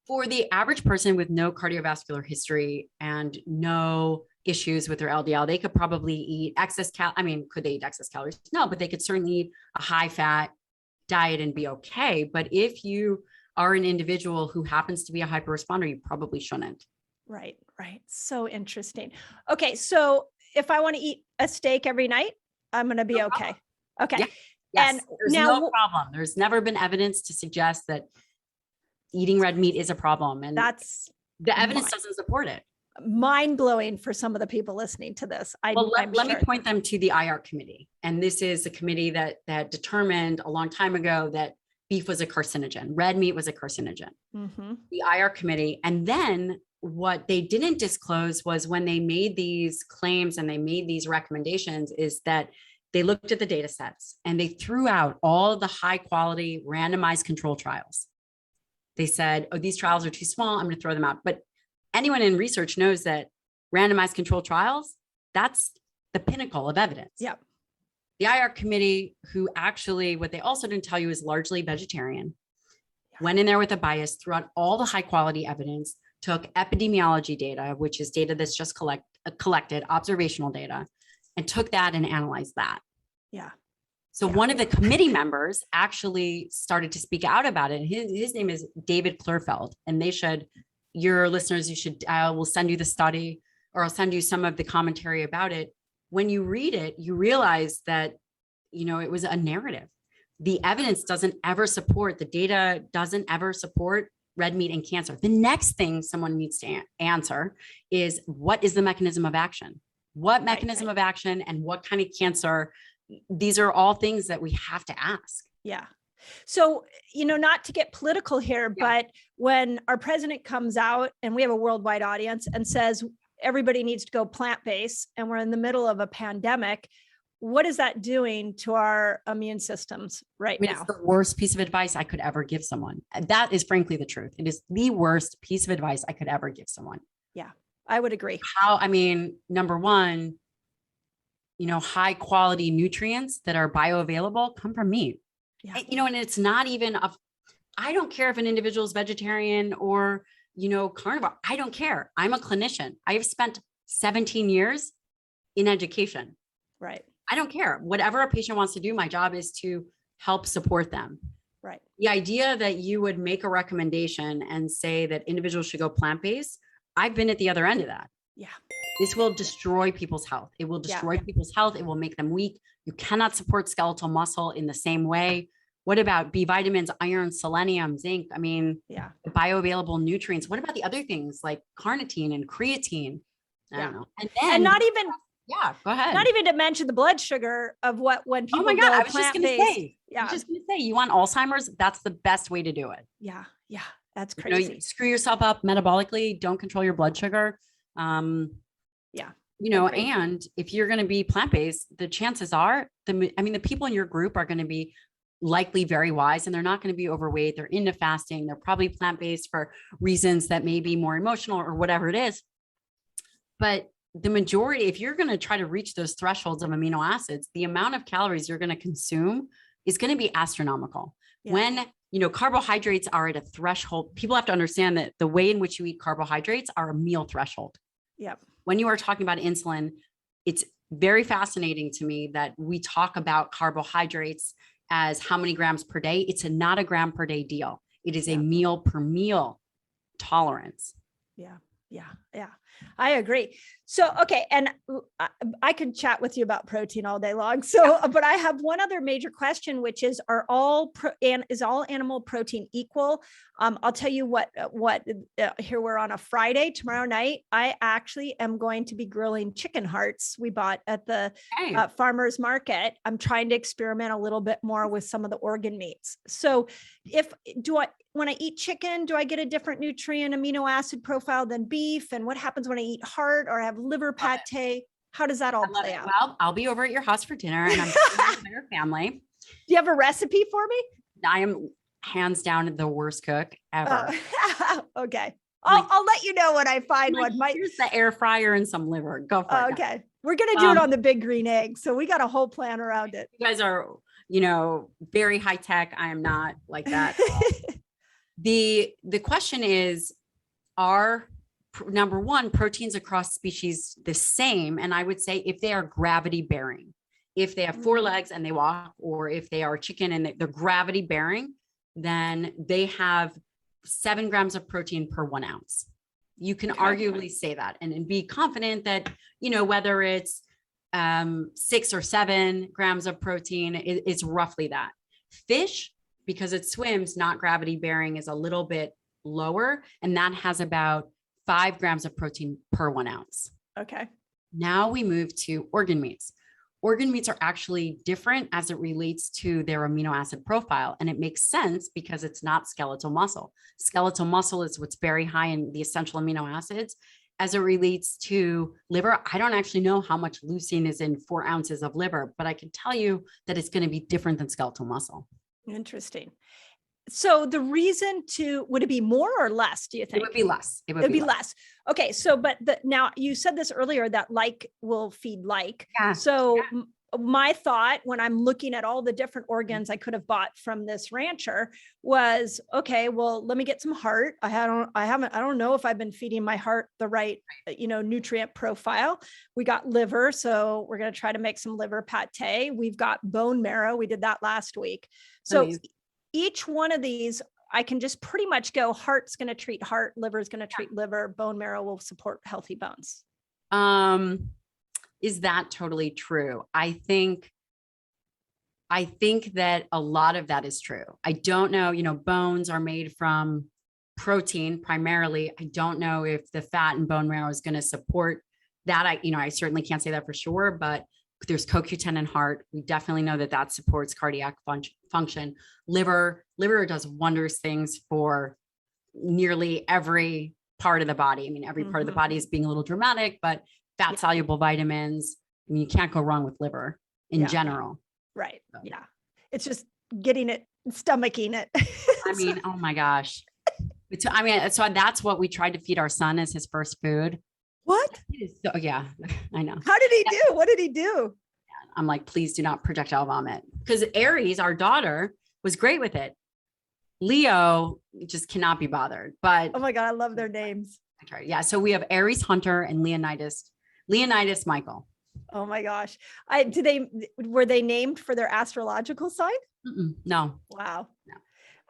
for the average person with no cardiovascular history and no issues with their LDL, they could probably eat could they eat excess calories? No, but they could certainly eat a high fat diet and be okay. But if you are an individual who happens to be a hyper responder, you probably shouldn't. Right. So interesting. Okay. So if I want to eat a steak every night, I'm going to be okay. Okay. Yeah. Yes. And there's no problem. There's never been evidence to suggest that eating red meat is a problem. And the evidence doesn't support it. Mind blowing for some of the people listening to this. Let me point them to the IR committee. And this is a committee that determined a long time ago that beef was a carcinogen. Red meat was a carcinogen. The IR committee. And then what they didn't disclose was, when they made these claims and they made these recommendations, is that they looked at the data sets and they threw out all the high quality randomized control trials. They said, oh, these trials are too small, I'm going to throw them out. But anyone in research knows that randomized control trials, that's the pinnacle of evidence. Yep. The IR committee, who actually, what they also didn't tell you, is largely vegetarian, went in there with a bias, threw out all the high quality evidence, took epidemiology data, which is data that's just collected, observational data, and took that and analyzed that. Yeah. So one of the committee members actually started to speak out about it. His name is David Klurfeld, and your listeners, we'll send you the study, or I'll send you some of the commentary about it. When you read it, you realize that, it was a narrative. The evidence doesn't ever support, the data doesn't ever support red meat and cancer. The next thing someone needs to answer is, what is the mechanism of action? What mechanism of action and what kind of cancer? These are all things that we have to ask. Yeah. So, not to get political here, but when our president comes out, and we have a worldwide audience, and says everybody needs to go plant-based, and we're in the middle of a pandemic, what is that doing to our immune systems now? It's the worst piece of advice I could ever give someone. That is frankly the truth. It is the worst piece of advice I could ever give someone. Yeah, I would agree. Number one, high quality nutrients that are bioavailable come from meat. Yeah. And it's not even I don't care if an individual is vegetarian or, carnivore. I don't care. I'm a clinician. I have spent 17 years in education. Right. I don't care. Whatever a patient wants to do, my job is to help support them. Right. The idea that you would make a recommendation and say that individuals should go plant-based, I've been at the other end of that. Yeah. This will destroy people's health. It will destroy people's health. It will make them weak. You cannot support skeletal muscle in the same way What about B vitamins, iron, selenium, zinc? I mean, Yeah. bioavailable nutrients. What about the other things like carnitine and creatine? I don't know. And then, and not even, go ahead. not even to mention the blood sugar of what, when people oh my God, go I was just going to say, yeah. you want Alzheimer's? That's the best way to do it. Yeah. Yeah. That's You crazy. know, you screw yourself up metabolically, don't control your blood sugar. Yeah. You know, Agreed. and if you're going to be plant-based, the chances are the people in your group are going to be likely very wise, and they're not going to be overweight. They're into fasting. They're probably plant-based for reasons that may be more emotional or whatever it is. But the majority, if you're going to try to reach those thresholds of amino acids, the amount of calories you're going to consume is going to be astronomical. Yeah. When, you know, carbohydrates are at a threshold, people have to understand that the way in which you eat carbohydrates are a meal threshold. Yep. When you are talking about insulin, it's very fascinating to me that we talk about carbohydrates as how many grams per day. It's not a gram per day deal. It is a meal per meal tolerance. Yeah. Yeah. Yeah. I agree. So, okay. And I could chat with you about protein all day long. So, but I have one other major question, which is, is all animal protein equal? I'll tell you what, here we're on a Friday, tomorrow night, I actually am going to be grilling chicken hearts we bought at the farmer's market. I'm trying to experiment a little bit more with some of the organ meats. So when I eat chicken, do I get a different nutrient amino acid profile than beef? And what happens when I eat heart or have liver pate? How does that all play out? Well, I'll be over at your house for dinner, and I'm with your family. Do you have a recipe for me? I am hands down the worst cook ever. Okay. I'll let you know when I find one. Here's the air fryer and some liver. Go for it. Okay. We're going to do it on the big green egg. So we got a whole plan around it. You guys are, you know, very high tech. I am not like that. The question is, are, number one, proteins across species the same? And I would say if they are gravity bearing, if they have 4 legs and they walk, or if they are chicken and they're gravity bearing, then they have 7 grams of protein per 1 ounce. You can arguably say that and be confident that, you know, whether it's 6 or 7 grams of protein, it's roughly that. Fish, because it swims, not gravity bearing, is a little bit lower. And that has about 5 grams of protein per 1 ounce. Okay. Now we move to organ meats. Organ meats are actually different as it relates to their amino acid profile. And it makes sense because it's not skeletal muscle. Skeletal muscle is what's very high in the essential amino acids. As it relates to liver, I don't actually know how much leucine is in 4 ounces of liver, but I can tell you that it's going to be different than skeletal muscle. Interesting. So the reason would it be more or less, do you think? It would be less. It would be less. Okay. So, but now you said this earlier, that like will feed like. Yeah. So my thought when I'm looking at all the different organs I could have bought from this rancher was, okay, well, let me get some heart. I don't know if I've been feeding my heart the right, nutrient profile. We got liver. So we're going to try to make some liver pate. We've got bone marrow. We did that last week. So amazing. Each one of these, I can just pretty much go, heart's going to treat heart, liver is going to treat liver, bone marrow will support healthy bones. Is that totally true? I think that a lot of that is true. I don't know, bones are made from protein primarily. I don't know if the fat and bone marrow is going to support that. I certainly can't say that for sure, but there's CoQ10 in heart. We definitely know that supports cardiac function. Liver does wondrous things for nearly every part of the body. I mean, every part of the body is being a little dramatic, but fat soluble vitamins. I mean, you can't go wrong with liver in general. Right. So. Yeah. It's just getting it, stomaching it. I mean, oh my gosh. So that's what we tried to feed our son as his first food. What? Yeah, I know. How did he do? What did he do? I'm like, please do not projectile vomit. Because Aries, our daughter, was great with it. Leo just cannot be bothered. But oh my God, I love their names. Yeah. So we have Aries Hunter and Leonidas Michael. Oh my gosh. Were they named for their astrological sign? No. Wow. No.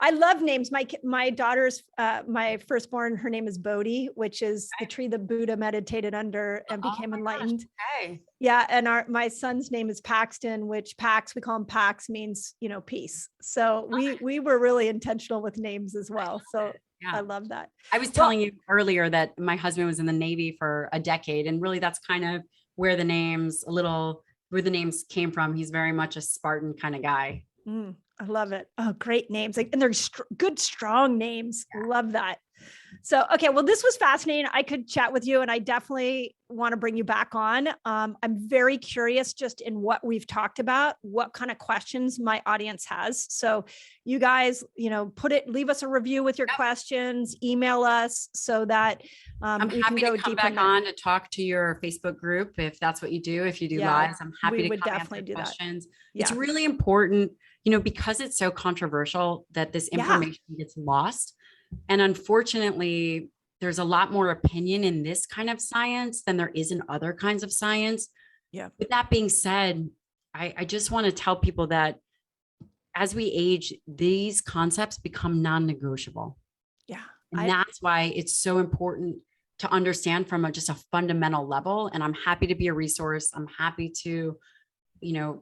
I love names. My daughter's, my firstborn, her name is Bodhi, which is the tree that Buddha meditated under and became enlightened. Gosh, okay. Yeah. And my son's name is Paxton, which Pax, we call him Pax, means, peace. So we were really intentional with names as well. So yeah. I love that. I was telling you earlier that my husband was in the Navy for a decade, and really that's kind of where the names came from. He's very much a Spartan kind of guy. I love it. Oh, great names. And they're good, strong names. Yeah. Love that. So, okay. Well, this was fascinating. I could chat with you and I definitely want to bring you back on. I'm very curious just in what we've talked about, what kind of questions my audience has. So you guys, leave us a review with your questions, email us so that I'm happy to come back on to talk to your Facebook group. If that's what you do, if you do lives, I'm happy to come answer questions. It's really important, because it's so controversial that this information gets lost. And unfortunately, there's a lot more opinion in this kind of science than there is in other kinds of science. Yeah. With that being said, I just want to tell people that as we age, these concepts become non-negotiable. Yeah. And that's why it's so important to understand from just a fundamental level. And I'm happy to be a resource. I'm happy to,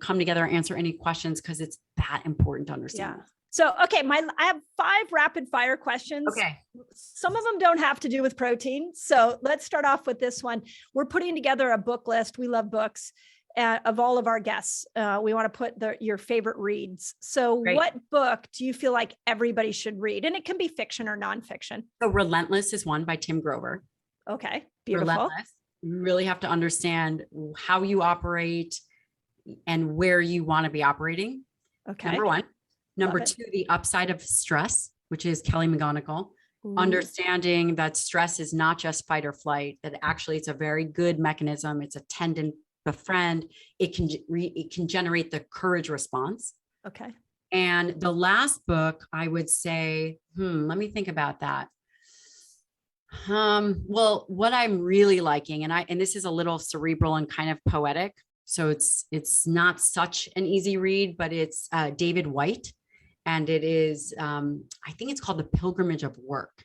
come together and answer any questions because it's that important to understand. Yeah. So, okay, I have 5 rapid fire questions. Okay. Some of them don't have to do with protein. So let's start off with this one. We're putting together a book list. We love books of all of our guests. We want to put your favorite reads. So what book do you feel like everybody should read? And it can be fiction or nonfiction. So Relentless is one by Tim Grover. Okay, beautiful. Relentless. You really have to understand how you operate and where you want to be operating. Okay. Number 1. Number 2, The Upside of Stress, which is Kelly McGonigal. Ooh. Understanding that stress is not just fight or flight, that actually it's a very good mechanism. It's a tend, befriend. It can generate the courage response. Okay. And the last book, I would say, let me think about that. Well, what I'm really liking, and this is a little cerebral and kind of poetic, so it's not such an easy read, but it's David White. And it is, I think it's called The Pilgrimage of Work.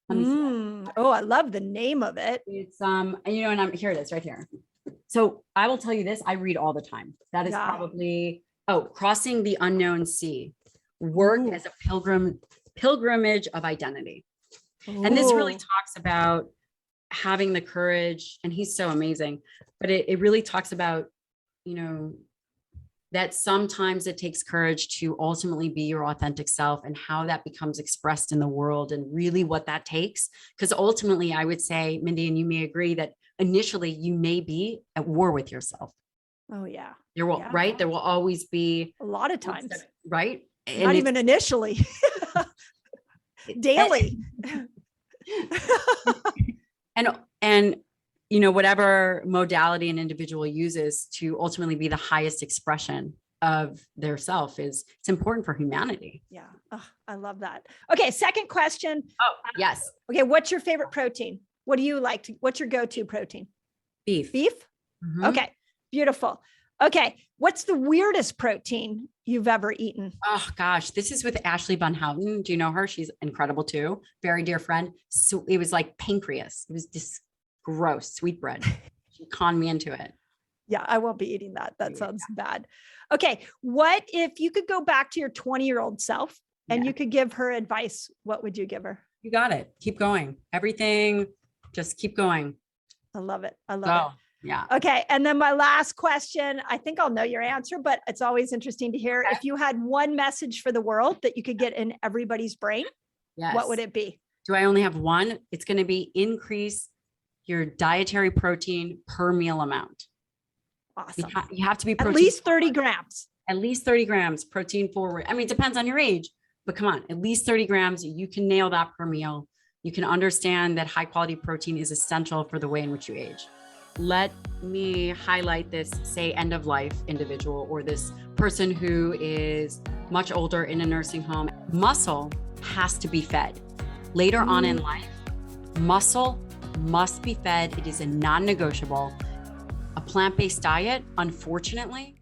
Let me see. Oh, I love the name of it. It's, and here it is right here. So I will tell you this, I read all the time. That is probably, Crossing the Unknown Sea, Work as a Pilgrimage of Identity. Ooh. And this really talks about having the courage, and he's so amazing, but it really talks about, that sometimes it takes courage to ultimately be your authentic self and how that becomes expressed in the world and really what that takes. Because ultimately, I would say, Mindy, and you may agree that initially you may be at war with yourself. Oh, yeah. There will, right? There will always be a lot of times, right? Not even initially, daily. And whatever modality an individual uses to ultimately be the highest expression of their self it's important for humanity. Yeah. Oh, I love that. Okay. Second question. Oh, yes. Okay. What's your favorite protein? What do you like? What's your go-to protein? Beef. Beef? Mm-hmm. Okay. Beautiful. Okay. What's the weirdest protein you've ever eaten? Oh gosh, this is with Ashley Von Houten. Do you know her? She's incredible too. Very dear friend. So it was like pancreas. It was gross sweetbread. She conned me into it. Yeah, I won't be eating that. That sounds bad. Okay. What if you could go back to your 20-year-old self and you could give her advice? What would you give her? You got it. Keep going. Everything, just keep going. I love it. I love it. Yeah. Okay. And then my last question, I think I'll know your answer, but it's always interesting to hear. Okay. If you had one message for the world that you could get in everybody's brain, what would it be? Do I only have one? It's going to be increase your dietary protein per meal amount. Awesome. You have to be protein at least 30 grams. At least 30 grams protein forward. I mean, it depends on your age, but come on, at least 30 grams. You can nail that per meal. You can understand that high quality protein is essential for the way in which you age. Let me highlight this, say, end of life individual or this person who is much older in a nursing home. Muscle has to be fed. Later on in life, muscle must be fed. It is a non-negotiable. A plant-based diet, unfortunately,